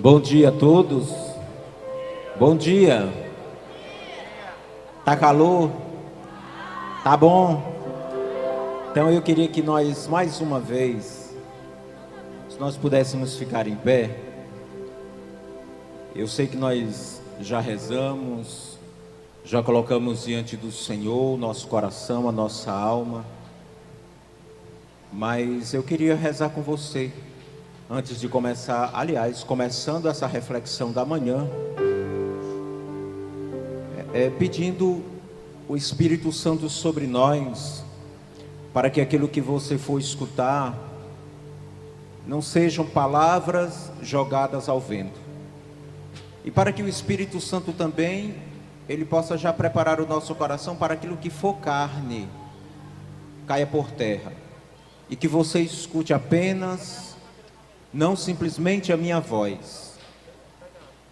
Bom dia a todos. Bom dia. Tá calor? Tá bom? Então eu queria que nós, mais uma vez, se nós pudéssemos ficar em pé. Eu sei que nós já rezamos, já colocamos diante do Senhor o nosso coração, a nossa alma. Mas eu queria rezar com você, antes de começar, aliás, começando essa reflexão da manhã, pedindo o Espírito Santo sobre nós, para que aquilo que você for escutar, não sejam palavras jogadas ao vento. E para que o Espírito Santo também, ele possa já preparar o nosso coração para aquilo que for carne, caia por terra. E que você escute apenas, não simplesmente a minha voz,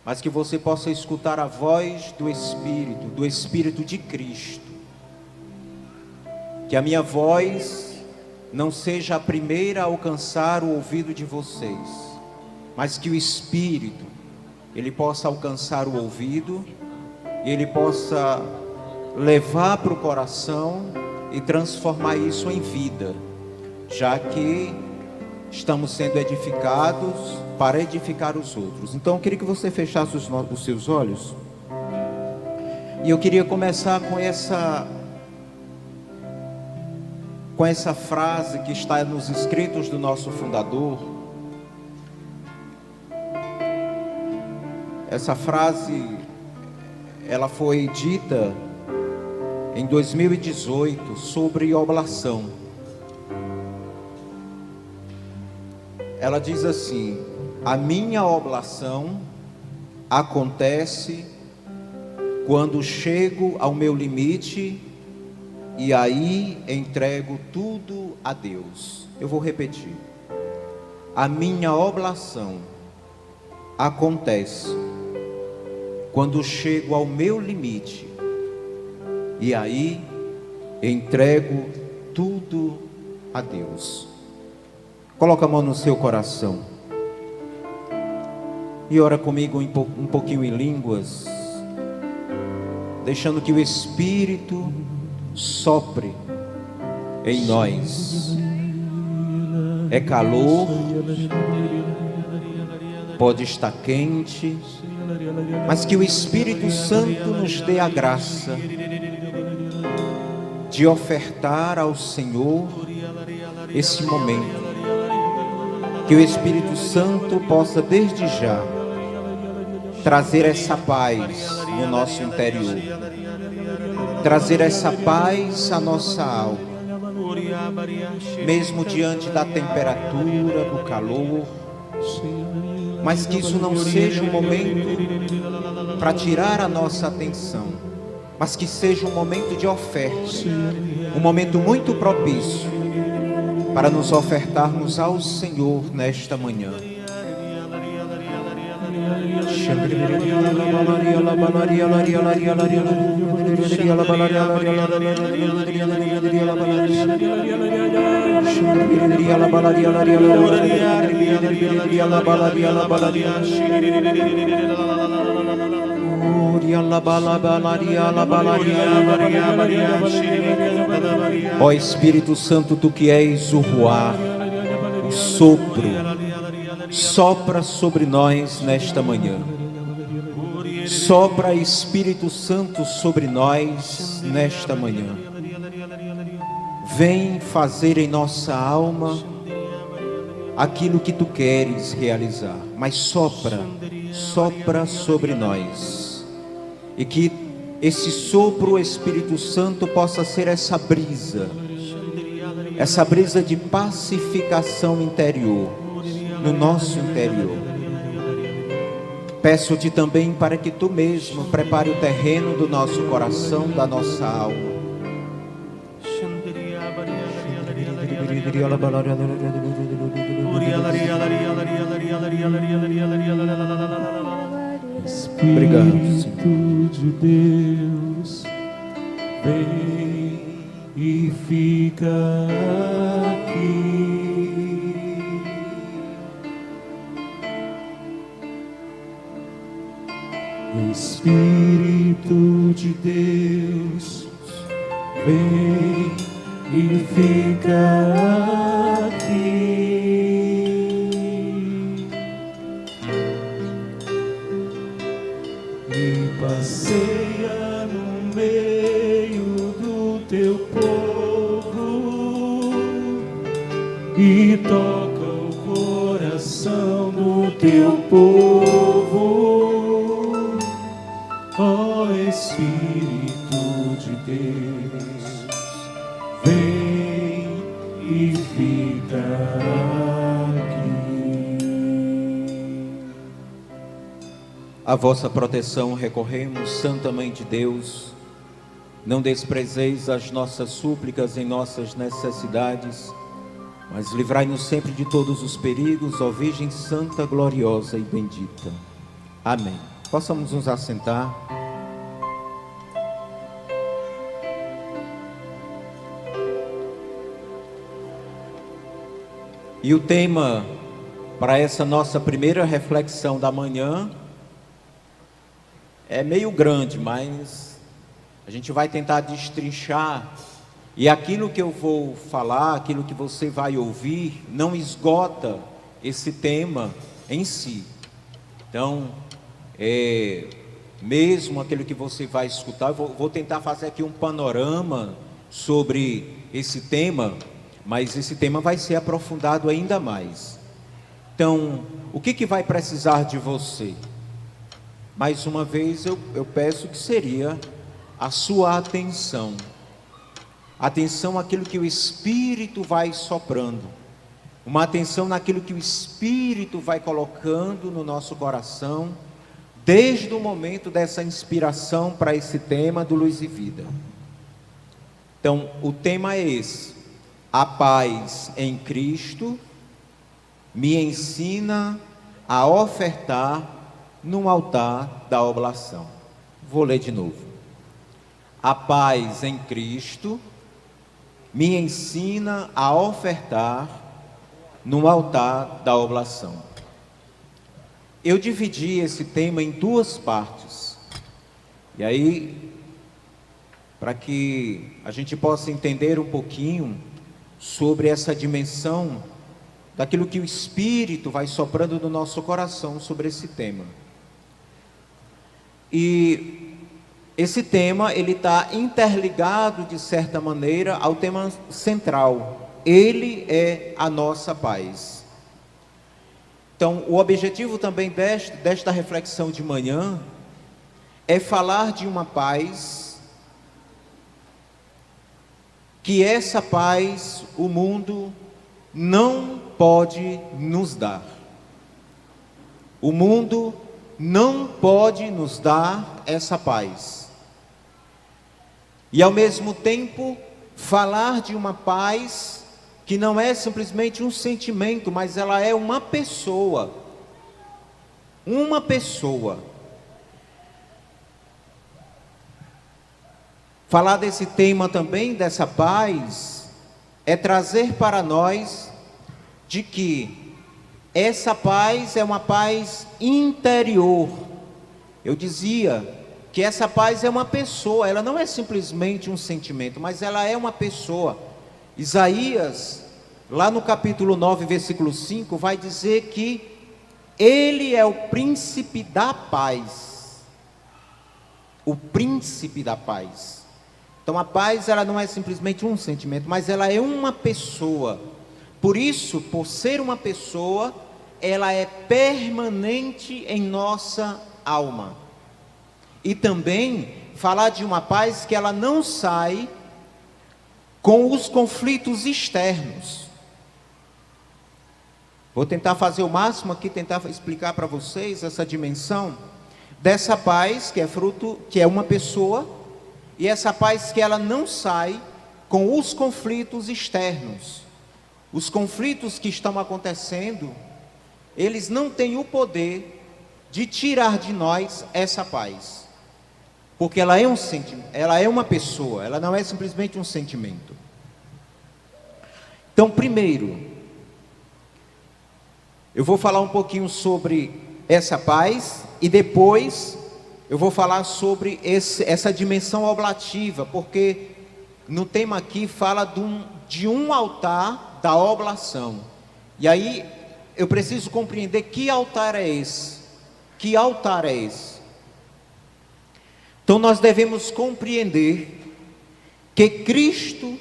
mas que você possa escutar a voz do Espírito de Cristo. Que a minha voz não seja a primeira a alcançar o ouvido de vocês, mas que o Espírito, ele possa alcançar o ouvido, e ele possa levar para o coração e transformar isso em vida, já que estamos sendo edificados para edificar os outros. Então eu queria que você fechasse os seus olhos, e eu queria começar com essa frase que está nos escritos do nosso fundador. Essa frase, ela foi dita em 2018 sobre oblação. Ela diz assim: a minha oblação acontece quando chego ao meu limite e aí entrego tudo a Deus. Eu vou repetir. A minha oblação acontece quando chego ao meu limite e aí entrego tudo a Deus. Coloca a mão no seu coração e ora comigo um pouquinho em línguas, deixando que o Espírito sopre em nós. É calor, pode estar quente, mas que o Espírito Santo nos dê a graça de ofertar ao Senhor esse momento. Que o Espírito Santo possa desde já trazer essa paz no nosso interior, trazer essa paz à nossa alma, mesmo diante da temperatura, do calor, mas que isso não seja um momento para tirar a nossa atenção, mas que seja um momento de oferta, um momento muito propício para nos ofertarmos ao Senhor nesta manhã. Ó Espírito Santo, tu que és o ruar, o sopro, sopra sobre nós nesta manhã. Sopra, Espírito Santo, sobre nós nesta manhã. Vem fazer em nossa alma aquilo que tu queres realizar, mas sopra sobre nós. E que esse sopro, Espírito Santo, possa ser essa brisa de pacificação interior, no nosso interior. Peço-te também para que tu mesmo prepare o terreno do nosso coração, da nossa alma. Obrigado, Espírito de Deus, vem e fica aqui. Espírito de Deus, vem e fica aqui. E passeia no meio do teu povo e toca o coração do teu povo, ó Espírito de Deus, vem e fica aqui. A vossa proteção recorremos, Santa Mãe de Deus. Não desprezeis as nossas súplicas em nossas necessidades, mas livrai-nos sempre de todos os perigos, ó Virgem Santa, gloriosa e bendita. Amém. Possamos nos assentar. E o tema para essa nossa primeira reflexão da manhã é meio grande, mas a gente vai tentar destrinchar, e aquilo que eu vou falar, aquilo que você vai ouvir, não esgota esse tema em si. Então, mesmo aquilo que você vai escutar, eu vou tentar fazer aqui um panorama sobre esse tema, mas esse tema vai ser aprofundado ainda mais. Então, o que vai precisar de você? Mais uma vez eu peço que seria a sua atenção. Atenção àquilo que o Espírito vai soprando. Uma atenção naquilo que o Espírito vai colocando no nosso coração, desde o momento dessa inspiração para esse tema do Luz e Vida. Então, o tema é esse: a paz em Cristo me ensina a ofertar no altar da oblação. Vou ler de novo. A paz em Cristo me ensina a ofertar no altar da oblação. Eu dividi esse tema em duas partes. E aí, para que a gente possa entender um pouquinho sobre essa dimensão daquilo que o Espírito vai soprando no nosso coração sobre esse tema. E esse tema, ele está interligado de certa maneira ao tema central. Ele é a nossa paz. Então, o objetivo também desta reflexão de manhã é falar de uma paz, que essa paz o mundo não pode nos dar. O mundo não pode nos dar essa paz. E ao mesmo tempo, falar de uma paz que não é simplesmente um sentimento, mas ela é uma pessoa. Uma pessoa. Falar desse tema também, dessa paz, é trazer para nós de que essa paz é uma paz interior. Eu dizia que essa paz é uma pessoa, ela não é simplesmente um sentimento, mas ela é uma pessoa. Isaías, lá no capítulo 9, versículo 5, vai dizer que ele é o príncipe da paz. O príncipe da paz. Então a paz, ela não é simplesmente um sentimento, mas ela é uma pessoa. Por isso, por ser uma pessoa, ela é permanente em nossa alma. E também falar de uma paz que ela não sai com os conflitos externos. Vou tentar fazer o máximo aqui, tentar explicar para vocês essa dimensão dessa paz que é fruto, que é uma pessoa, e essa paz que ela não sai com os conflitos externos. Os conflitos que estão acontecendo, eles não têm o poder de tirar de nós essa paz, porque ela é um sentimento, ela é uma pessoa, ela não é simplesmente um sentimento. Então, primeiro, eu vou falar um pouquinho sobre essa paz, e depois eu vou falar sobre essa dimensão oblativa, porque no tema aqui fala de um altar da oblação. E aí eu preciso compreender que altar é esse. Que altar é esse? Então nós devemos compreender que Cristo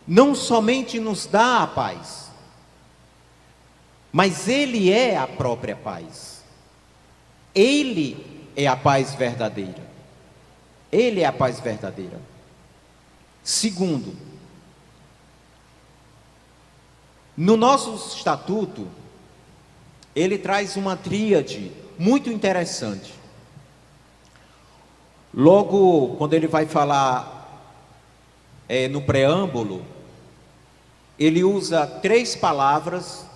não somente nos dá a paz, mas Ele é a própria paz. Ele é a paz verdadeira. Ele é a paz verdadeira. Segundo, no nosso estatuto, ele traz uma tríade muito interessante. Logo, quando ele vai falar no preâmbulo, ele usa 3 palavras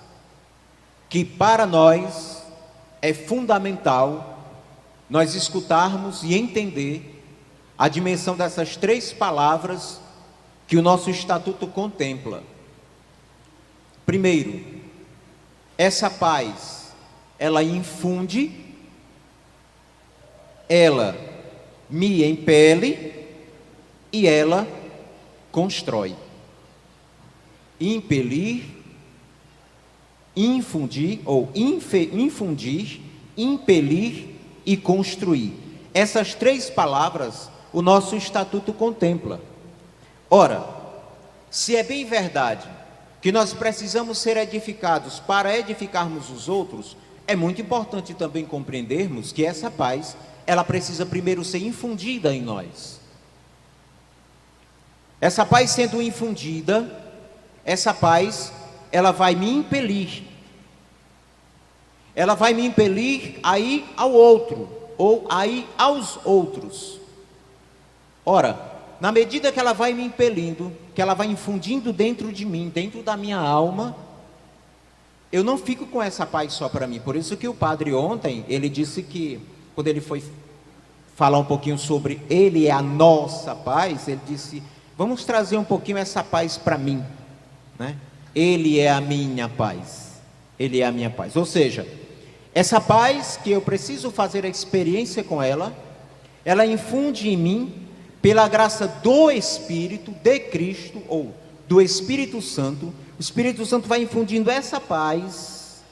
que para nós é fundamental nós escutarmos e entender a dimensão dessas 3 palavras que o nosso estatuto contempla. Primeiro, essa paz, ela infunde, ela me impele e ela constrói. Impelir, infundir ou infundir, impelir e construir. Essas 3 palavras o nosso estatuto contempla. Ora, se é bem verdade que nós precisamos ser edificados para edificarmos os outros, é muito importante também compreendermos que essa paz, ela precisa primeiro ser infundida em nós. Essa paz sendo infundida, essa paz, ela vai me impelir. Ela vai me impelir a ir ao outro, ou a ir aos outros. Ora, na medida que ela vai me impelindo, que ela vai infundindo dentro de mim, dentro da minha alma, eu não fico com essa paz só para mim. Por isso que o padre ontem, ele disse que, quando ele foi falar um pouquinho sobre ele é a nossa paz, ele disse, vamos trazer um pouquinho essa paz para mim, né? Ele é a minha paz, ele é a minha paz. Ou seja, essa paz que eu preciso fazer a experiência com ela, ela infunde em mim, pela graça do Espírito de Cristo, ou do Espírito Santo. O Espírito Santo vai infundindo essa paz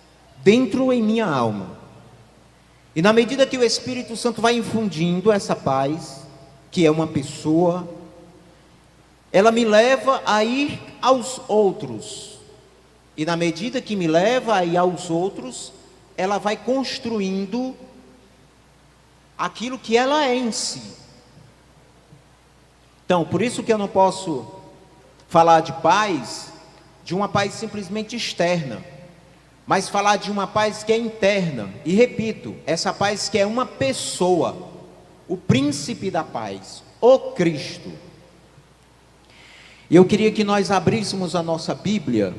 dentro em minha alma. E na medida que o Espírito Santo vai infundindo essa paz, que é uma pessoa, ela me leva a ir aos outros. E na medida que me leva a ir aos outros, ela vai construindo aquilo que ela é em si. Então, por isso que eu não posso falar de paz, de uma paz simplesmente externa, mas falar de uma paz que é interna. E repito, essa paz que é uma pessoa, o príncipe da paz, o Cristo. E eu queria que nós abríssemos a nossa Bíblia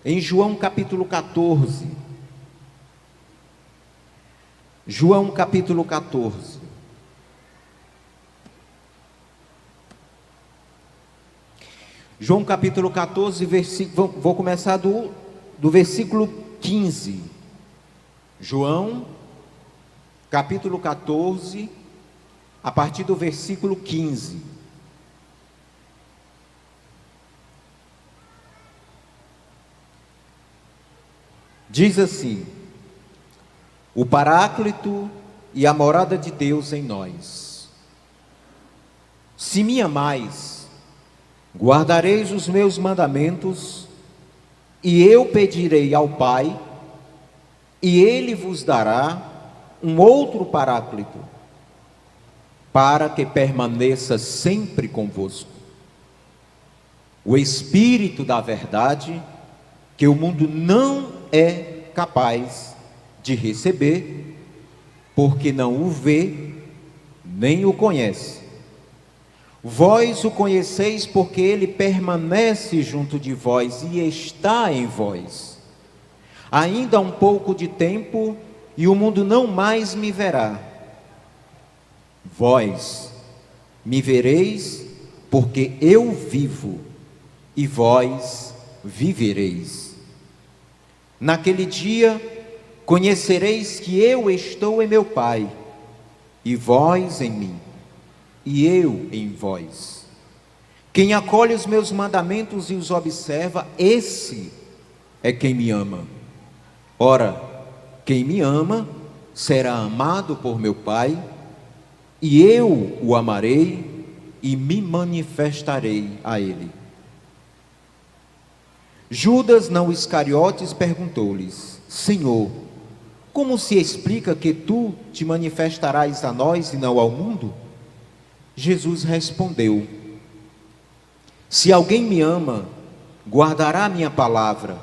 em João capítulo 14. João capítulo 14. João capítulo 14, vou começar do versículo 15. João capítulo 14, a partir do versículo 15. Diz assim: o Paráclito e a morada de Deus em nós. Se me amais, guardareis os meus mandamentos, e eu pedirei ao Pai, e Ele vos dará um outro Paráclito, para que permaneça sempre convosco. O Espírito da verdade, que o mundo não é capaz de receber, porque não o vê, nem o conhece. Vós o conheceis porque ele permanece junto de vós e está em vós. Ainda um pouco de tempo e o mundo não mais me verá. Vós me vereis porque eu vivo e vós vivereis. Naquele dia conhecereis que eu estou em meu Pai e vós em mim, e eu em vós. Quem acolhe os meus mandamentos e os observa, esse é quem me ama. Ora, quem me ama será amado por meu Pai, e eu o amarei e me manifestarei a ele. Judas, não Iscariotes, perguntou-lhes: Senhor, como se explica que tu te manifestarás a nós e não ao mundo? Jesus respondeu: Se alguém me ama, guardará a minha palavra,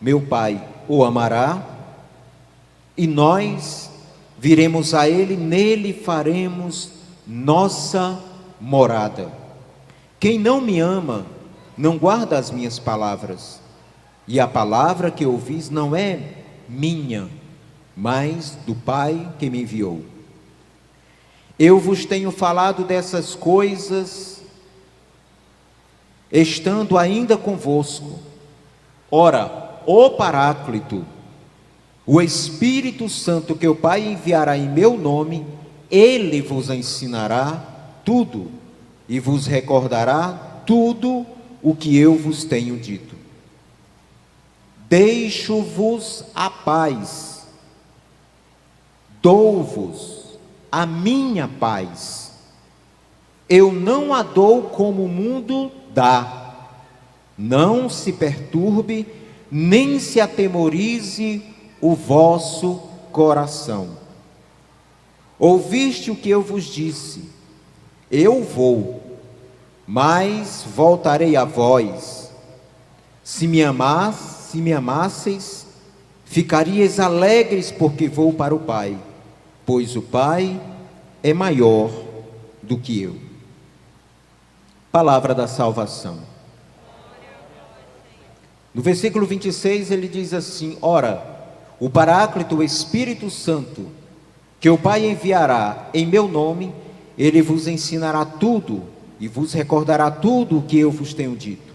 meu Pai o amará, e nós viremos a ele, nele faremos nossa morada. Quem não me ama, não guarda as minhas palavras, e a palavra que ouvis não é minha, mas do Pai que me enviou. Eu vos tenho falado dessas coisas, estando ainda convosco. Ora, o Paráclito, o Espírito Santo que o Pai enviará em meu nome, ele vos ensinará tudo e vos recordará tudo o que eu vos tenho dito. Deixo-vos a paz, dou-vos a minha paz. Eu não a dou como o mundo dá. Não se perturbe, nem se atemorize o vosso coração. Ouviste o que eu vos disse: eu vou, mas voltarei a vós. Se me amasseis, ficarias alegres, porque vou para o Pai, pois o Pai é maior do que eu. Palavra da salvação. No versículo 26 ele diz assim: ora, o Paráclito, o Espírito Santo, que o Pai enviará em meu nome, ele vos ensinará tudo e vos recordará tudo o que eu vos tenho dito.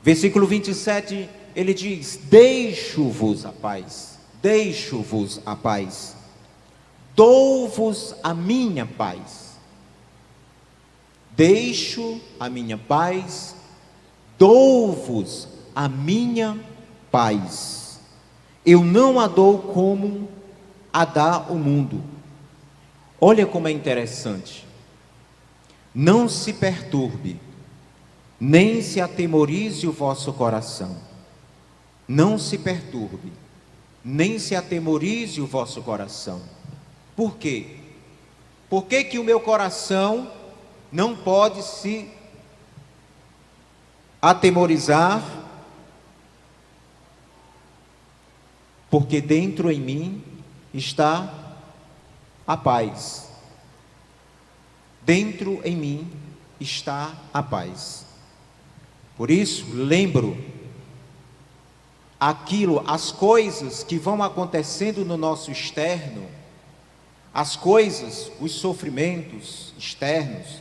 Versículo 27, ele diz: deixo-vos a paz, deixo-vos a paz, dou-vos a minha paz. Deixo a minha paz, dou-vos a minha paz. Eu não a dou como a dá o mundo. Olha como é interessante. Não se perturbe, nem se atemorize o vosso coração. Não se perturbe, nem se atemorize o vosso coração. Por quê? Por que que o meu coração não pode se atemorizar? Porque dentro em mim está a paz. Dentro em mim está a paz. Por isso, lembro as coisas que vão acontecendo no nosso externo, as coisas, os sofrimentos externos,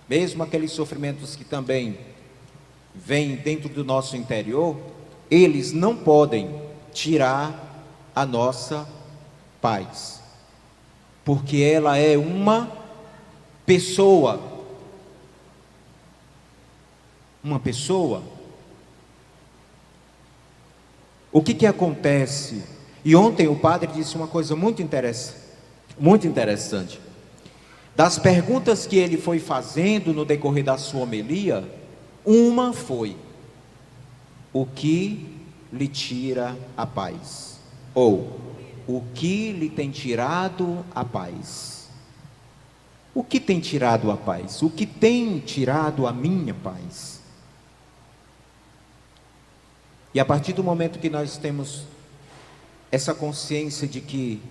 mesmo aqueles sofrimentos que também vêm dentro do nosso interior, eles não podem tirar a nossa paz, porque ela é uma pessoa. Uma pessoa. O que acontece? E ontem o padre disse uma coisa muito interessante. Das perguntas que ele foi fazendo no decorrer da sua homilia, uma foi: o que lhe tira a paz? Ou, o que lhe tem tirado a paz? O que tem tirado a paz? O que tem tirado a minha paz? E a partir do momento que nós temos essa consciência de que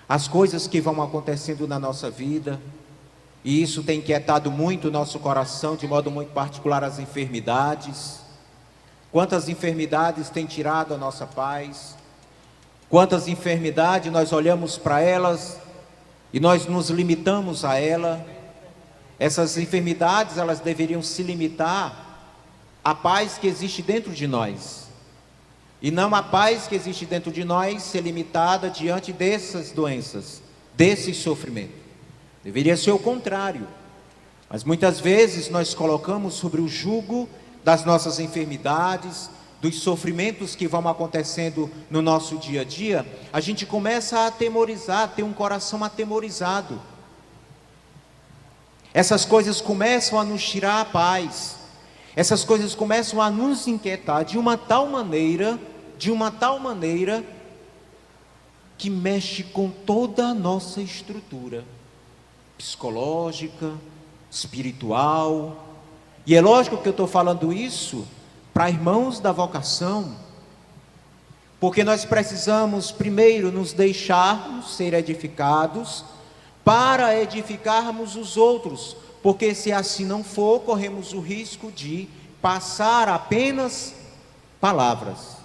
as coisas que vão acontecendo na nossa vida, e isso tem inquietado muito o nosso coração, de modo muito particular as enfermidades. Quantas enfermidades têm tirado a nossa paz? Quantas enfermidades nós olhamos para elas e nós nos limitamos a ela? Essas enfermidades, elas deveriam se limitar à paz que existe dentro de nós, e não a paz que existe dentro de nós ser limitada diante dessas doenças, desse sofrimento. Deveria ser o contrário. Mas muitas vezes nós colocamos sobre o jugo das nossas enfermidades, dos sofrimentos que vão acontecendo no nosso dia a dia, a gente começa a atemorizar, a ter um coração atemorizado. Essas coisas começam a nos tirar a paz. Essas coisas começam a nos inquietar de uma tal maneira que mexe com toda a nossa estrutura psicológica, espiritual. E é lógico que eu estou falando isso para irmãos da vocação, porque nós precisamos primeiro nos deixarmos ser edificados para edificarmos os outros, porque se assim não for, corremos o risco de passar apenas palavras.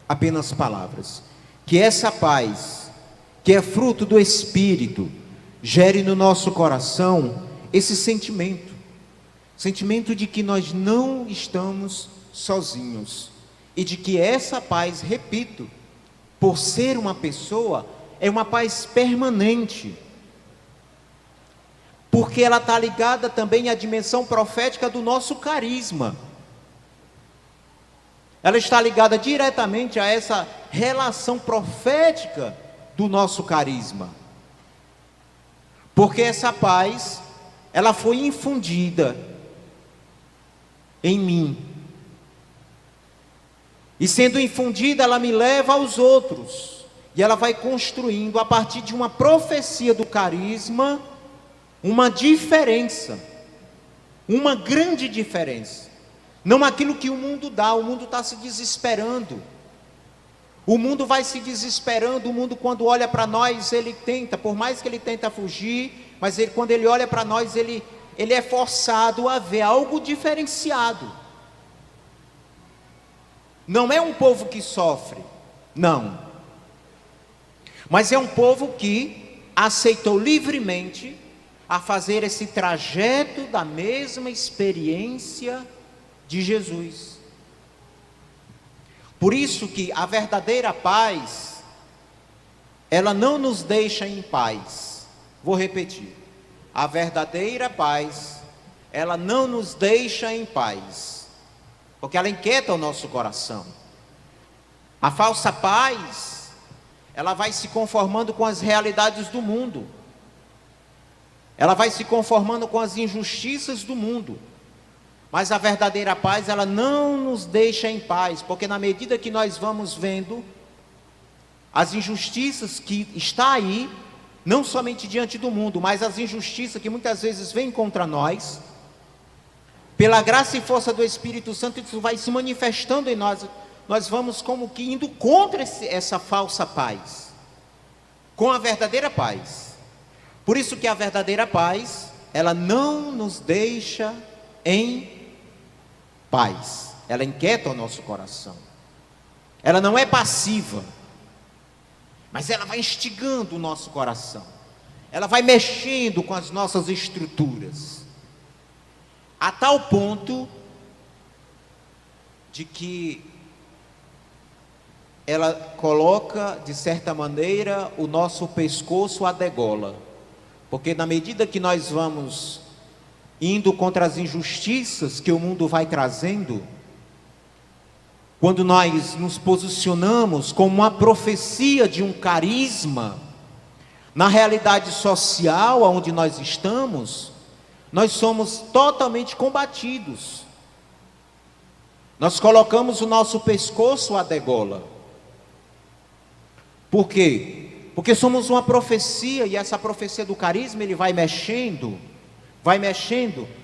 Apenas palavras. Que essa paz, que é fruto do Espírito, gere no nosso coração esse sentimento de que nós não estamos sozinhos, e de que essa paz, repito, por ser uma pessoa, é uma paz permanente, porque ela está ligada também à dimensão profética do nosso carisma. Ela está ligada diretamente a essa relação profética do nosso carisma, porque essa paz, ela foi infundida em mim, e sendo infundida, ela me leva aos outros, e ela vai construindo, a partir de uma profecia do carisma, uma diferença, uma grande diferença. Não aquilo que o mundo dá. O mundo está se desesperando, o mundo vai se desesperando. O mundo, quando olha para nós, ele tenta, por mais que ele tenta fugir, mas quando ele olha para nós, ele é forçado a ver algo diferenciado. Não é um povo que sofre, não, mas é um povo que aceitou livremente a fazer esse trajeto da mesma experiência de Jesus. Por isso que a verdadeira paz, ela não nos deixa em paz. Vou repetir: a verdadeira paz, ela não nos deixa em paz, porque ela inquieta o nosso coração. A falsa paz, ela vai se conformando com as realidades do mundo, ela vai se conformando com as injustiças do mundo. Mas a verdadeira paz, ela não nos deixa em paz, porque na medida que nós vamos vendo as injustiças que está aí, não somente diante do mundo, mas as injustiças que muitas vezes vêm contra nós, pela graça e força do Espírito Santo, isso vai se manifestando em nós. Nós vamos como que indo contra essa falsa paz, com a verdadeira paz. Por isso que a verdadeira paz, ela não nos deixa em paz, ela inquieta o nosso coração. Ela não é passiva, mas ela vai instigando o nosso coração, ela vai mexendo com as nossas estruturas, a tal ponto de que ela coloca, de certa maneira, o nosso pescoço à degola, porque na medida que nós vamos indo contra as injustiças que o mundo vai trazendo, quando nós nos posicionamos como uma profecia de um carisma, na realidade social onde nós estamos, nós somos totalmente combatidos. Nós colocamos o nosso pescoço à degola. Por quê? Porque somos uma profecia, e essa profecia do carisma, ele vai mexendo,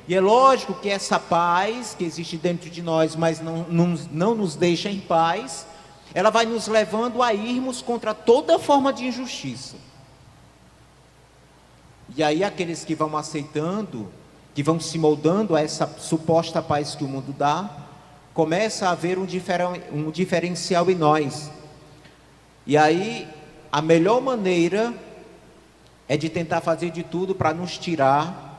e é lógico que essa paz que existe dentro de nós, mas não nos deixa em paz, ela vai nos levando a irmos contra toda forma de injustiça. E aí aqueles que vão aceitando, que vão se moldando a essa suposta paz que o mundo dá, começa a haver um diferencial em nós. E aí a melhor maneira é de tentar fazer de tudo para nos tirar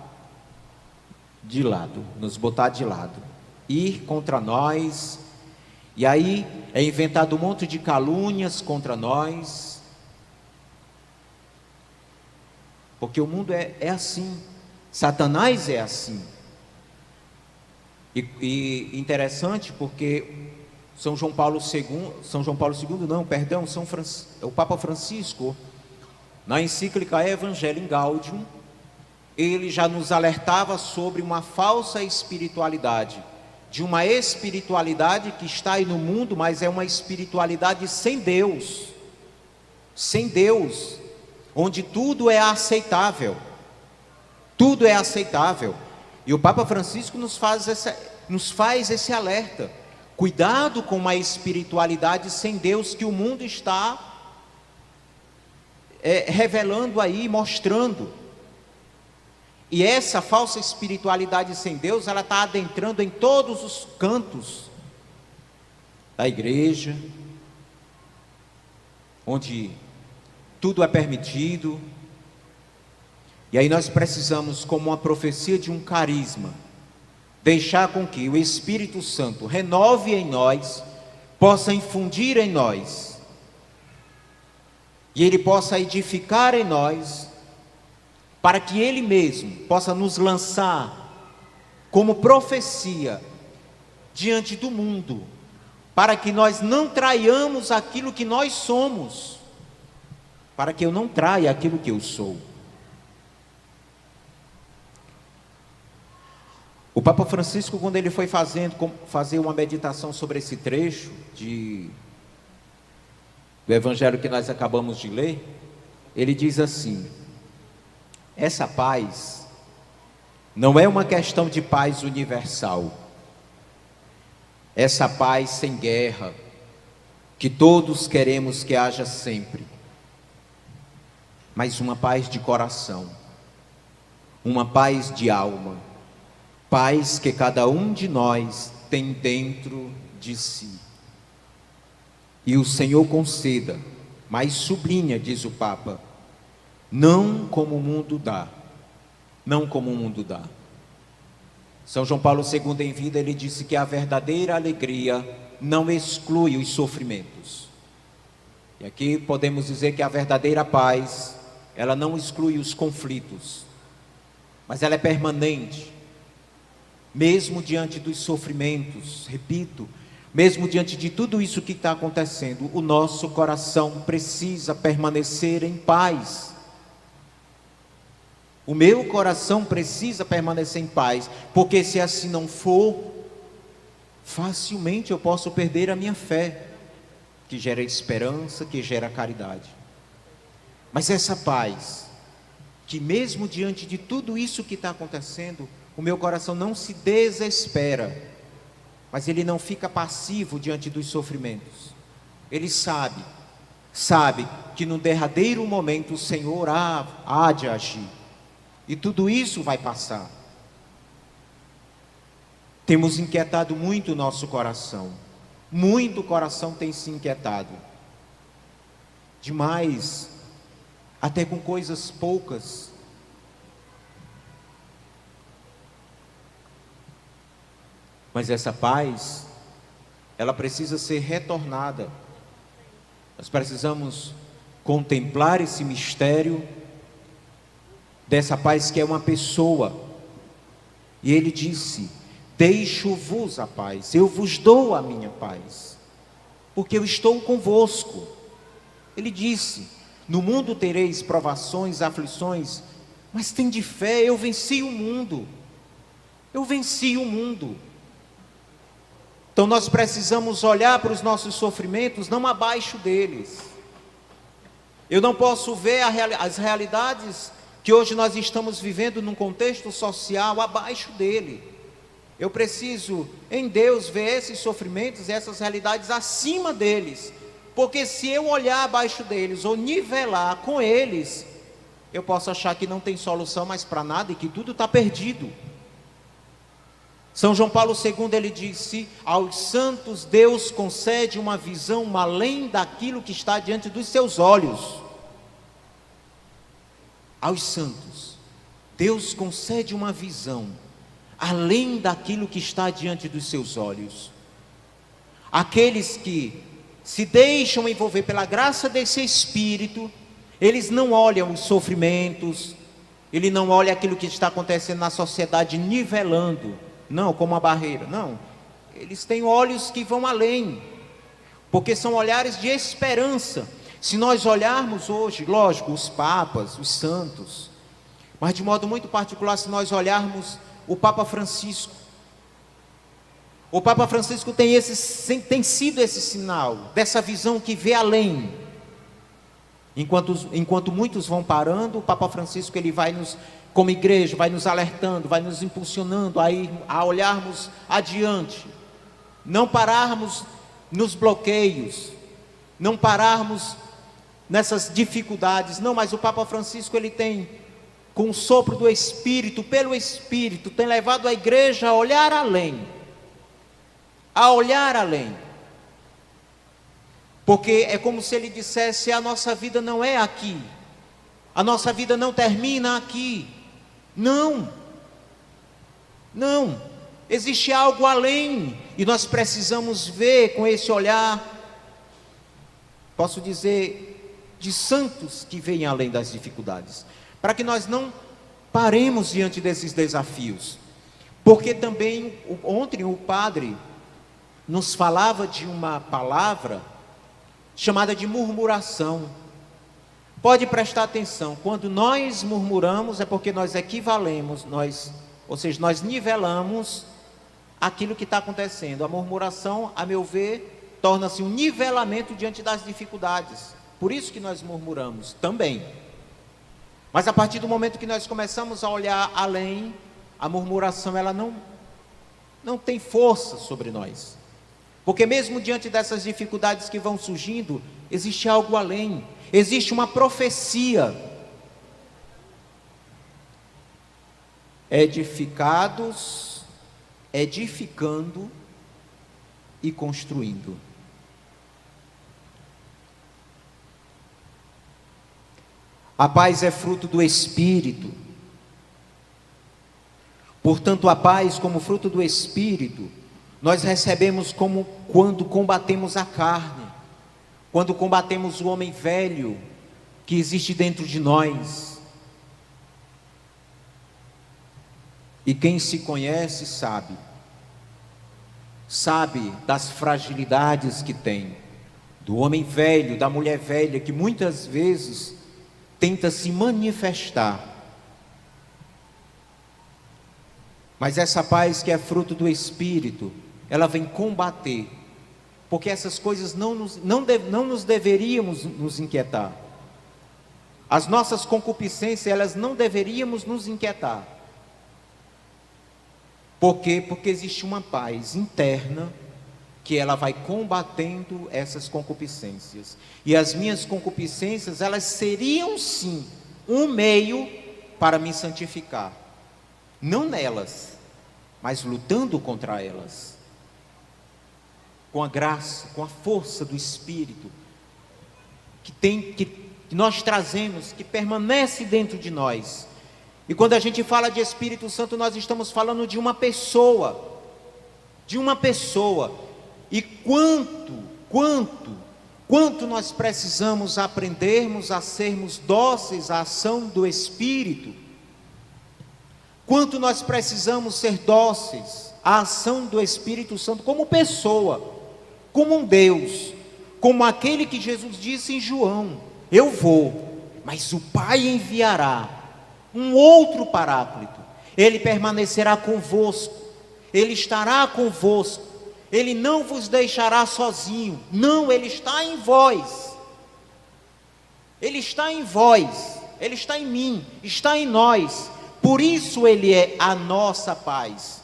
de lado, nos botar de lado, ir contra nós. E aí é inventado um monte de calúnias contra nós. porque o mundo é assim, Satanás é assim. E interessante porque o Papa Francisco, na encíclica Evangelii Gaudium, ele já nos alertava sobre uma falsa espiritualidade, de uma espiritualidade que está aí no mundo, mas é uma espiritualidade sem Deus, onde tudo é aceitável, e o Papa Francisco nos faz esse alerta: cuidado com uma espiritualidade sem Deus que o mundo está revelando aí, mostrando. E essa falsa espiritualidade sem Deus, ela está adentrando em todos os cantos da igreja, onde tudo é permitido. E aí nós precisamos, como uma profecia de um carisma, deixar com que o Espírito Santo renove em nós, possa infundir em nós, e Ele possa edificar em nós, para que Ele mesmo possa nos lançar como profecia diante do mundo, para que nós não traiamos aquilo que nós somos, para que eu não traia aquilo que eu sou. O Papa Francisco, quando ele foi fazer uma meditação sobre esse trecho do Evangelho que nós acabamos de ler, ele diz assim: essa paz não é uma questão de paz universal, essa paz sem guerra, que todos queremos que haja sempre, mas uma paz de coração, uma paz de alma, paz que cada um de nós tem dentro de si. E o Senhor conceda, mas sublinha, diz o Papa, não como o mundo dá, não como o mundo dá. São João Paulo II, em vida, ele disse que a verdadeira alegria não exclui os sofrimentos. E aqui podemos dizer que a verdadeira paz, ela não exclui os conflitos, mas ela é permanente, mesmo diante dos sofrimentos. Repito, mesmo diante de tudo isso que está acontecendo, o nosso coração precisa permanecer em paz. O meu coração precisa permanecer em paz, porque se assim não for, facilmente eu posso perder a minha fé, que gera esperança, que gera caridade. Mas essa paz, que mesmo diante de tudo isso que está acontecendo, o meu coração não se desespera, mas ele não fica passivo diante dos sofrimentos. Ele sabe que no derradeiro momento o Senhor há de agir. E tudo isso vai passar. Temos inquietado muito o nosso coração. Muito o coração tem se inquietado. Demais, até com coisas poucas. Mas essa paz, ela precisa ser retornada. Nós precisamos contemplar esse mistério dessa paz que é uma pessoa. E ele disse: deixo-vos a paz, eu vos dou a minha paz, porque eu estou convosco. Ele disse: no mundo tereis provações, aflições, mas tende fé, eu venci o mundo. Eu venci o mundo. Então nós precisamos olhar para os nossos sofrimentos não abaixo deles. Eu não posso ver as realidades que hoje nós estamos vivendo num contexto social abaixo dele. Eu preciso, em Deus, ver esses sofrimentos e essas realidades acima deles, porque se eu olhar abaixo deles ou nivelar com eles, eu posso achar que não tem solução mais para nada e que tudo está perdido. São João Paulo II, ele disse: aos santos Deus concede uma visão além daquilo que está diante dos seus olhos. Aos santos Deus concede uma visão além daquilo que está diante dos seus olhos. Aqueles que se deixam envolver pela graça desse Espírito, eles não olham os sofrimentos, Ele não olha aquilo que está acontecendo na sociedade nivelando, não, como uma barreira, não. Eles têm olhos que vão além, porque são olhares de esperança. Se nós olharmos hoje, lógico, os papas, os santos, mas de modo muito particular, se nós olharmos o Papa Francisco, o Papa Francisco tem sido esse sinal, dessa visão que vê além. Enquanto muitos vão parando, o Papa Francisco ele vai nos, como igreja, vai nos alertando, vai nos impulsionando a olharmos adiante, não pararmos nos bloqueios, não pararmos nessas dificuldades, não, mas o Papa Francisco ele tem, com o sopro do Espírito, pelo Espírito, tem levado a igreja a olhar além, porque é como se ele dissesse: a nossa vida não é aqui, a nossa vida não termina aqui, não, existe algo além, e nós precisamos ver com esse olhar, posso dizer, de santos que veem além das dificuldades, para que nós não paremos diante desses desafios, porque também, ontem o padre nos falava de uma palavra chamada de murmuração. Pode prestar atenção, quando nós murmuramos é porque nós equivalemos, ou seja, nós nivelamos aquilo que está acontecendo. A murmuração, a meu ver, torna-se um nivelamento diante das dificuldades, por isso que nós murmuramos também. Mas a partir do momento que nós começamos a olhar além, a murmuração ela não tem força sobre nós, porque mesmo diante dessas dificuldades que vão surgindo, existe algo além, existe uma profecia: edificados, edificando e construindo. A paz é fruto do Espírito, portanto a paz como fruto do Espírito nós recebemos como quando combatemos a carne, quando combatemos o homem velho que existe dentro de nós. E quem se conhece sabe das fragilidades que tem, do homem velho, da mulher velha, que muitas vezes tenta se manifestar. Mas essa paz que é fruto do Espírito, ela vem combater, porque essas coisas não nos deveríamos nos inquietar. As nossas concupiscências, elas não deveríamos nos inquietar. Por quê? Porque existe uma paz interna que ela vai combatendo essas concupiscências. E as minhas concupiscências, elas seriam sim um meio para me santificar. Não nelas, mas lutando contra elas. Com a graça, com a força do Espírito que nós trazemos, que permanece dentro de nós. E quando a gente fala de Espírito Santo, nós estamos falando de uma pessoa, e quanto nós precisamos aprendermos a sermos dóceis à ação do Espírito, quanto nós precisamos ser dóceis à ação do Espírito Santo como pessoa, como um Deus, como aquele que Jesus disse em João: eu vou, mas o Pai enviará um outro Paráclito, ele permanecerá convosco, ele estará convosco, ele não vos deixará sozinho, não, ele está em vós, ele está em vós, ele está em mim, está em nós, por isso ele é a nossa paz.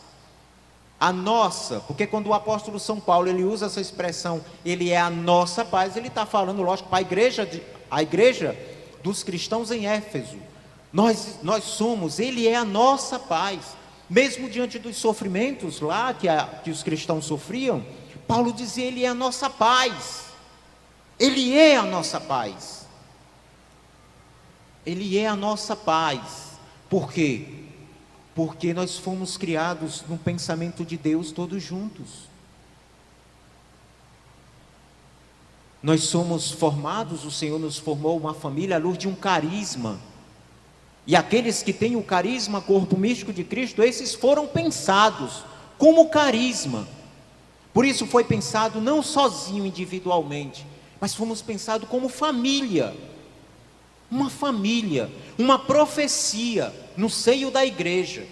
A nossa, porque quando o apóstolo São Paulo ele usa essa expressão, ele é a nossa paz, ele está falando, lógico, para a igreja dos cristãos em Éfeso. Nós somos, ele é a nossa paz, mesmo diante dos sofrimentos lá que os cristãos sofriam, Paulo dizia: ele é a nossa paz, ele é a nossa paz, ele é a nossa paz. Por quê? Porque nós fomos criados no pensamento de Deus todos juntos. Nós somos formados, o Senhor nos formou uma família à luz de um carisma. E aqueles que têm o carisma corpo místico de Cristo, esses foram pensados como carisma. Por isso foi pensado não sozinho individualmente, mas fomos pensados como família. Uma família, uma profecia no seio da igreja,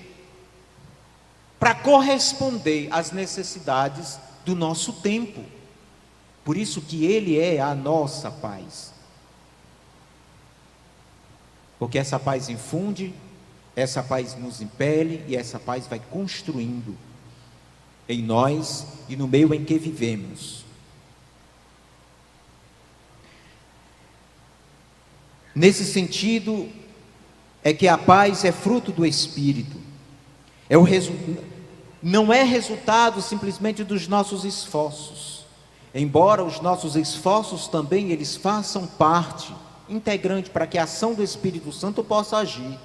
para corresponder às necessidades do nosso tempo. Por isso que Ele é a nossa paz. Porque essa paz infunde, essa paz nos impele e essa paz vai construindo em nós e no meio em que vivemos. Nesse sentido, é que a paz é fruto do Espírito, não é resultado simplesmente dos nossos esforços, embora os nossos esforços também eles façam parte integrante para que a ação do Espírito Santo possa agir.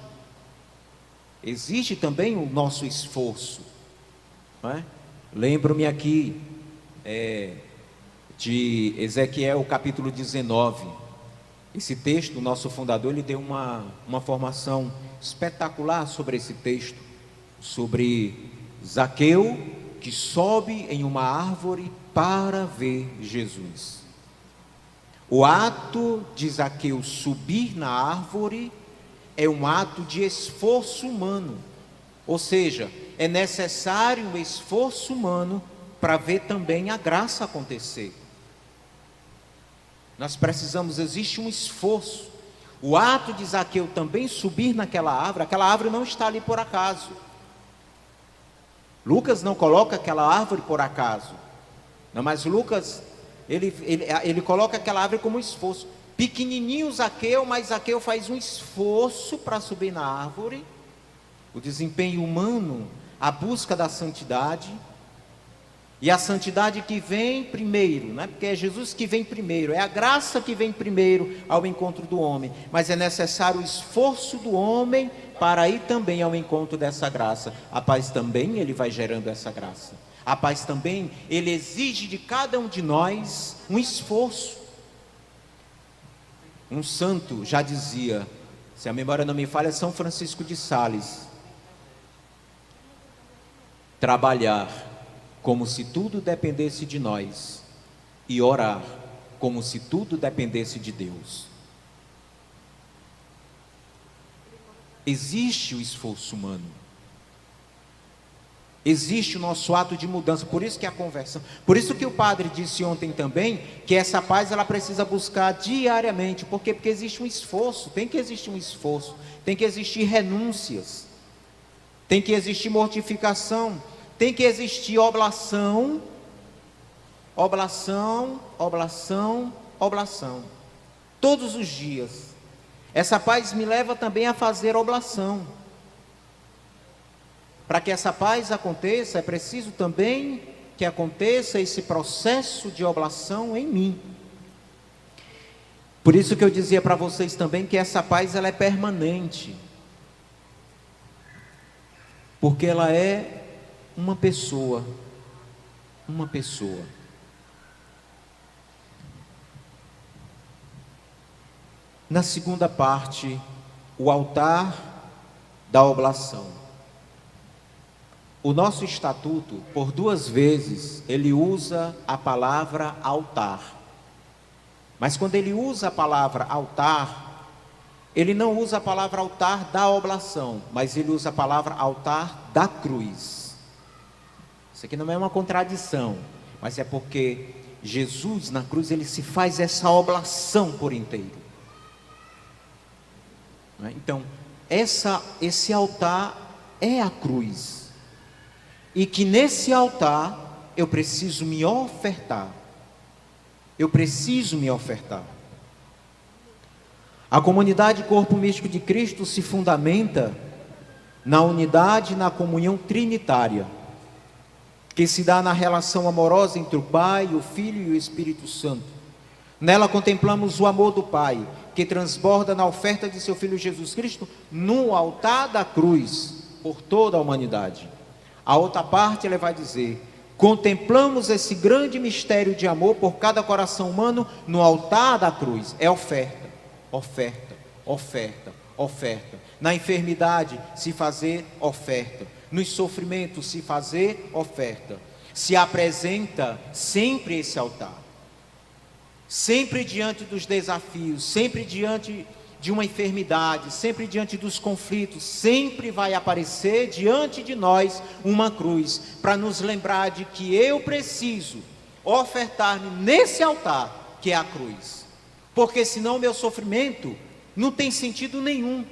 Existe também o nosso esforço, não é? Lembro-me aqui de Ezequiel capítulo 19. Esse texto, o nosso fundador, ele deu uma formação espetacular sobre esse texto, sobre Zaqueu, que sobe em uma árvore para ver Jesus. O ato de Zaqueu subir na árvore é um ato de esforço humano, ou seja, é necessário um esforço humano para ver também a graça acontecer. Nós precisamos, existe um esforço. O ato de Zaqueu também subir naquela árvore não está ali por acaso. Lucas não coloca aquela árvore por acaso. Não, mas Lucas, ele coloca aquela árvore como um esforço. Pequenininho Zaqueu, mas Zaqueu faz um esforço para subir na árvore. O desempenho humano, a busca da santidade. E a santidade que vem primeiro, não é porque é Jesus que vem primeiro, é a graça que vem primeiro ao encontro do homem, mas é necessário o esforço do homem para ir também ao encontro dessa graça. A paz também, ele vai gerando essa graça. A paz também, ele exige de cada um de nós um esforço. Um santo já dizia, se a memória não me falha, São Francisco de Sales: trabalhar como se tudo dependesse de nós, e orar como se tudo dependesse de Deus. Existe o esforço humano, existe o nosso ato de mudança, por isso que a conversão, por isso que o padre disse ontem também, que essa paz ela precisa buscar diariamente. Por quê? Porque existe um esforço, tem que existir um esforço, tem que existir renúncias, tem que existir mortificação, tem que existir oblação, todos os dias. Essa paz me leva também a fazer oblação. Para que essa paz aconteça, é preciso também que aconteça esse processo de oblação em mim. Por isso que eu dizia para vocês também que essa paz ela é permanente, porque ela é uma pessoa. Na segunda parte, o altar da oblação. O nosso estatuto, por 2 vezes, ele usa a palavra altar. Mas quando ele usa a palavra altar, ele não usa a palavra altar da oblação, mas ele usa a palavra altar da cruz. Isso aqui não é uma contradição, mas é porque Jesus na cruz, ele se faz essa oblação por inteiro. Então, esse altar é a cruz, e que nesse altar eu preciso me ofertar. A comunidade Corpo Místico de Cristo se fundamenta na unidade e na comunhão trinitária, que se dá na relação amorosa entre o Pai, o Filho e o Espírito Santo. Nela contemplamos o amor do Pai, que transborda na oferta de seu Filho Jesus Cristo, no altar da cruz, por toda a humanidade. A outra parte, ele vai dizer: contemplamos esse grande mistério de amor por cada coração humano no altar da cruz. É oferta, oferta. Na enfermidade, se fazer oferta. Nos sofrimentos, se fazer oferta. Se apresenta sempre esse altar. Sempre diante dos desafios, sempre diante de uma enfermidade, sempre diante dos conflitos, sempre vai aparecer diante de nós uma cruz, para nos lembrar de que eu preciso ofertar-me nesse altar, que é a cruz, porque senão o meu sofrimento não tem sentido nenhum.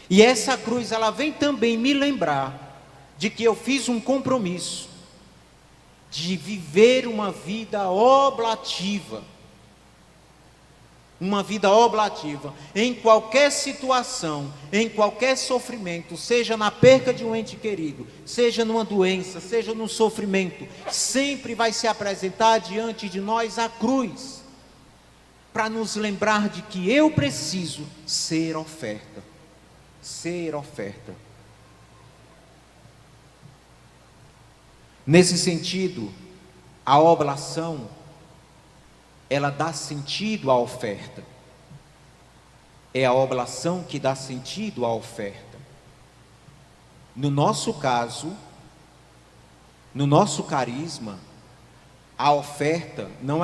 E essa cruz, ela vem também me lembrar de que eu fiz um compromisso de viver uma vida oblativa, em qualquer situação, em qualquer sofrimento, seja na perca de um ente querido, seja numa doença, seja num sofrimento, sempre vai se apresentar diante de nós a cruz, para nos lembrar de que eu preciso ser oferta. Nesse sentido, a oblação, ela dá sentido à oferta. É a oblação que dá sentido à oferta. No nosso caso, no nosso carisma, a oferta não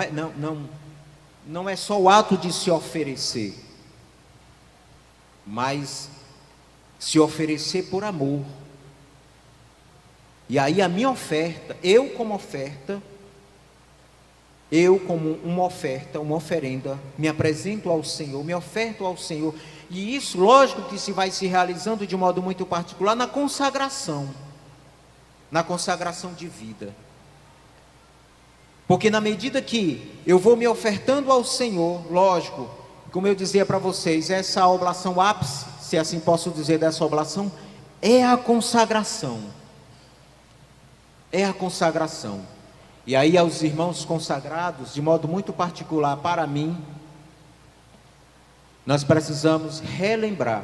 é só o ato de se oferecer, mas se oferecer por amor. E aí a minha oferta, eu como uma oferta, uma oferenda, me apresento ao Senhor, me oferto ao Senhor. E isso, lógico que se vai se realizando de modo muito particular na consagração de vida. Porque na medida que eu vou me ofertando ao Senhor, lógico, como eu dizia para vocês, essa oblação ápice, se assim posso dizer, dessa oblação, é a consagração. É a consagração. E aí aos irmãos consagrados, de modo muito particular para mim, nós precisamos relembrar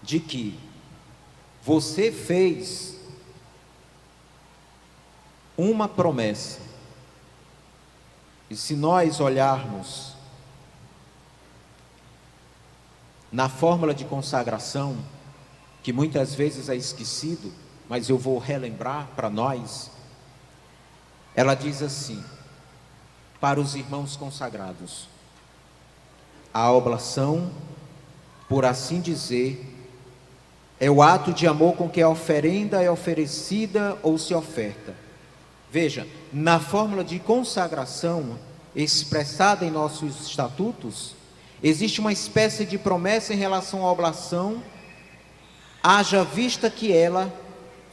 de que você fez uma promessa. E se nós olharmos na fórmula de consagração, que muitas vezes é esquecido, mas eu vou relembrar para nós, ela diz assim, para os irmãos consagrados: a oblação, por assim dizer, é o ato de amor com que a oferenda é oferecida ou se oferta. Veja, na fórmula de consagração, expressada em nossos estatutos, existe uma espécie de promessa em relação à oblação, haja vista que ela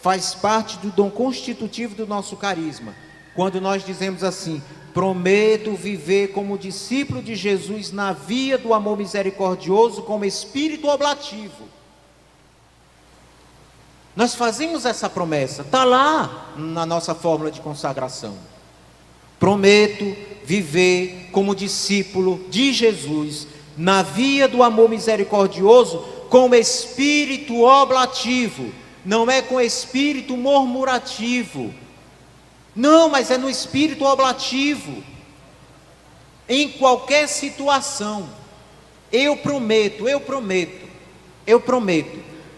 faz parte do dom constitutivo do nosso carisma. Quando nós dizemos assim: prometo viver como discípulo de Jesus na via do amor misericordioso como espírito oblativo. Nós fazemos essa promessa, está lá na nossa fórmula de consagração. Prometo viver como discípulo de Jesus na via do amor misericordioso como espírito oblativo. Não é com espírito murmurativo. Não, mas é no espírito oblativo. Em qualquer situação, eu prometo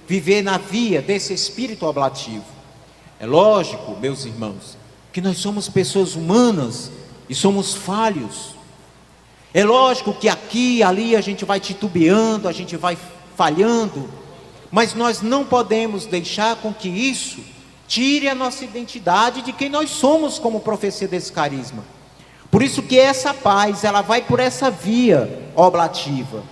viver na via desse espírito oblativo. É lógico, meus irmãos, que nós somos pessoas humanas e somos falhos. É lógico que aqui e ali a gente vai titubeando, a gente vai falhando, mas nós não podemos deixar com que isso tire a nossa identidade de quem nós somos como profecia desse carisma. Por isso que essa paz, ela vai por essa via oblativa.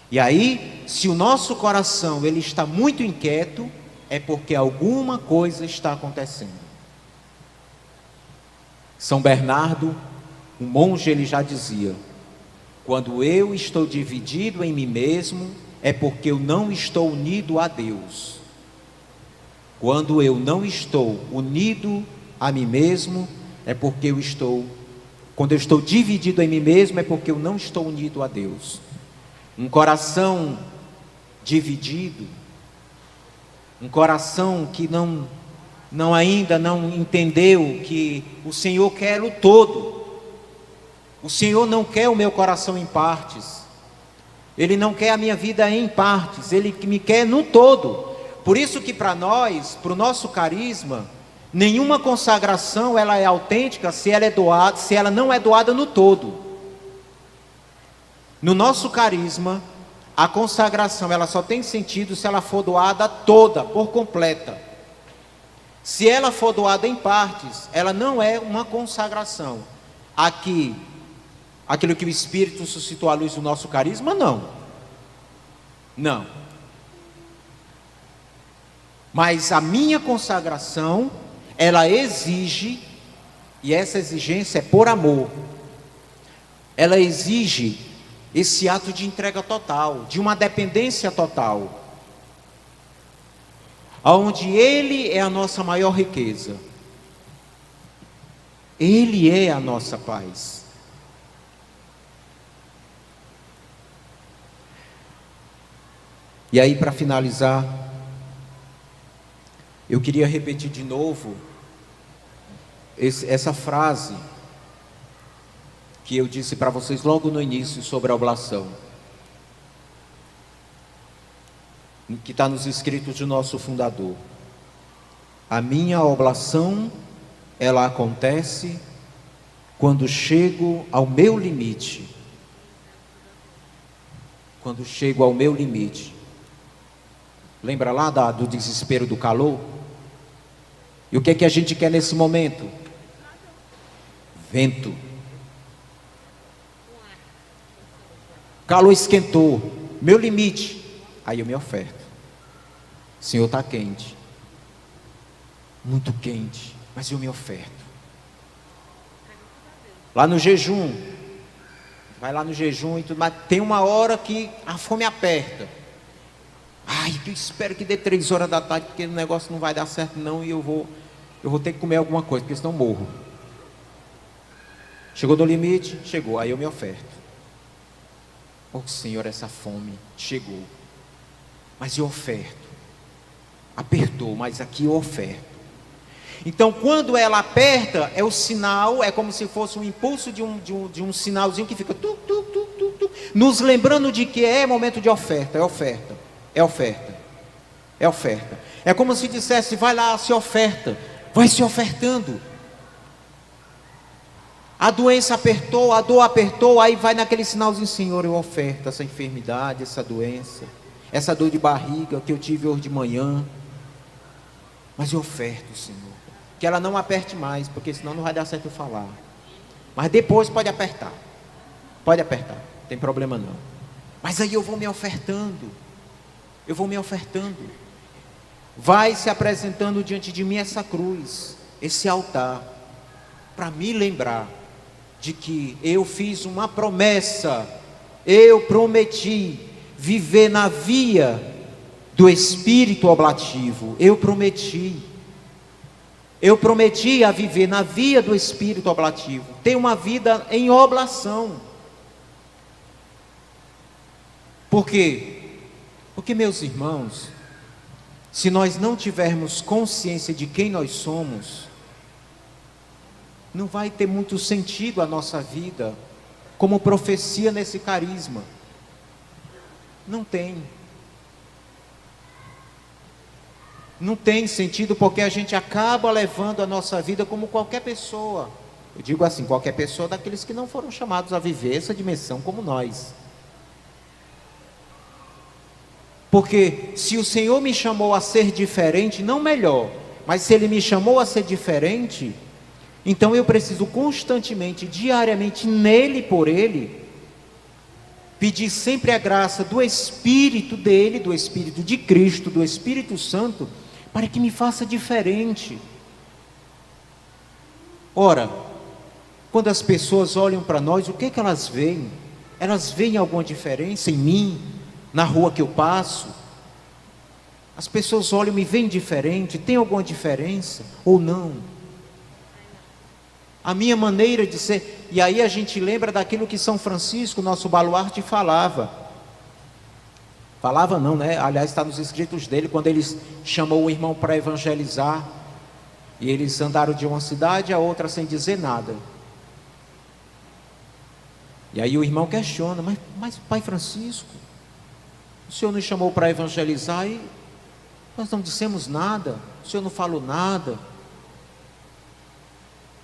E aí, se o nosso coração ele está muito inquieto, é porque alguma coisa está acontecendo. São Bernardo, um monge, ele já dizia: quando eu estou dividido em mim mesmo, é porque eu não estou unido a Deus. Quando eu não estou unido a mim mesmo, é porque eu estou... Quando eu estou dividido em mim mesmo, é porque eu não estou unido a Deus. Um coração dividido, um coração que ainda não entendeu que o Senhor quer o todo. O Senhor não quer o meu coração em partes. Ele não quer a minha vida em partes, Ele me quer no todo. Por isso que para nós, para o nosso carisma, nenhuma consagração ela é autêntica se ela é doada, se ela não é doada no todo. No nosso carisma, a consagração ela só tem sentido se ela for doada toda, por completa. Se ela for doada em partes, ela não é uma consagração. Aqui, aquilo que o Espírito suscitou à luz do nosso carisma, não. Mas a minha consagração, ela exige, e essa exigência é por amor, ela exige esse ato de entrega total, de uma dependência total, onde Ele é a nossa maior riqueza, Ele é a nossa paz. E aí, para finalizar, eu queria repetir de novo essa frase que eu disse para vocês logo no início sobre a oblação, que está nos escritos do nosso fundador. A minha oblação, ela acontece quando chego ao meu limite. Quando chego ao meu limite. Lembra lá do desespero do calor? E o que é que a gente quer nesse momento? Vento. Calor esquentou, meu limite. Aí eu me oferto. Senhor, está quente, muito quente, mas eu me oferto. Lá no jejum, vai lá no jejum e tudo, mas tem uma hora que a fome aperta. Ai, eu espero que dê 3 horas da tarde, porque o negócio não vai dar certo não, e eu vou ter que comer alguma coisa, porque senão morro. Chegou no limite, chegou, aí eu me oferto. Oh Senhor, essa fome chegou, mas eu oferto. Apertou, mas aqui eu oferto. Então quando ela aperta, é o sinal, é como se fosse um impulso de um sinalzinho que fica nos lembrando de que é momento de oferta, é oferta, é oferta, é oferta. É como se dissesse, vai lá, se oferta, vai se ofertando. A doença apertou, a dor apertou, aí vai naquele sinalzinho, Senhor, eu oferto essa enfermidade, essa doença, essa dor de barriga que eu tive hoje de manhã, mas eu oferto, Senhor, que ela não aperte mais, porque senão não vai dar certo eu falar. Mas depois pode apertar, não tem problema não. Mas aí eu vou me ofertando, vai se apresentando diante de mim essa cruz, esse altar, para me lembrar de que eu fiz uma promessa, eu prometi viver na via do Espírito oblativo, eu prometi a viver na via do Espírito oblativo, ter uma vida em oblação. Por quê? Porque, meus irmãos, se nós não tivermos consciência de quem nós somos, não vai ter muito sentido a nossa vida como profecia nesse carisma. Não tem sentido, porque a gente acaba levando a nossa vida como qualquer pessoa. Eu digo assim, qualquer pessoa daqueles que não foram chamados a viver essa dimensão como nós. Porque se o Senhor me chamou a ser diferente, não melhor, mas se Ele me chamou a ser diferente, então eu preciso constantemente, diariamente, nele, por Ele, pedir sempre a graça do Espírito dele, do Espírito de Cristo, do Espírito Santo, para que me faça diferente. Ora, quando as pessoas olham para nós, o que é que elas veem? Elas veem alguma diferença em mim, na rua que eu passo? As pessoas olham e me veem diferente, tem alguma diferença ou não? A minha maneira de ser, e aí a gente lembra daquilo que São Francisco, nosso baluarte, falava não, né? Aliás, está nos escritos dele, quando ele chamou o irmão para evangelizar, e eles andaram de uma cidade a outra sem dizer nada. E aí o irmão questiona, mas Pai Francisco, o senhor nos chamou para evangelizar e nós não dissemos nada, o senhor não falou nada. O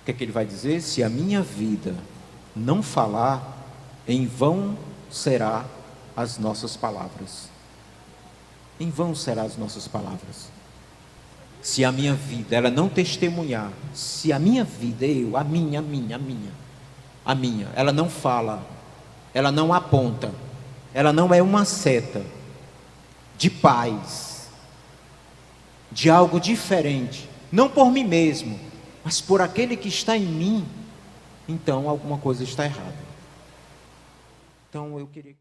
que é que ele vai dizer? Se a minha vida não falar, em vão será as nossas palavras. Em vão serão as nossas palavras. Se a minha vida, ela não testemunhar, se a minha vida, a minha, ela não fala, ela não aponta, ela não é uma seta de paz, de algo diferente, não por mim mesmo, mas por aquele que está em mim, então alguma coisa está errada. Então eu queria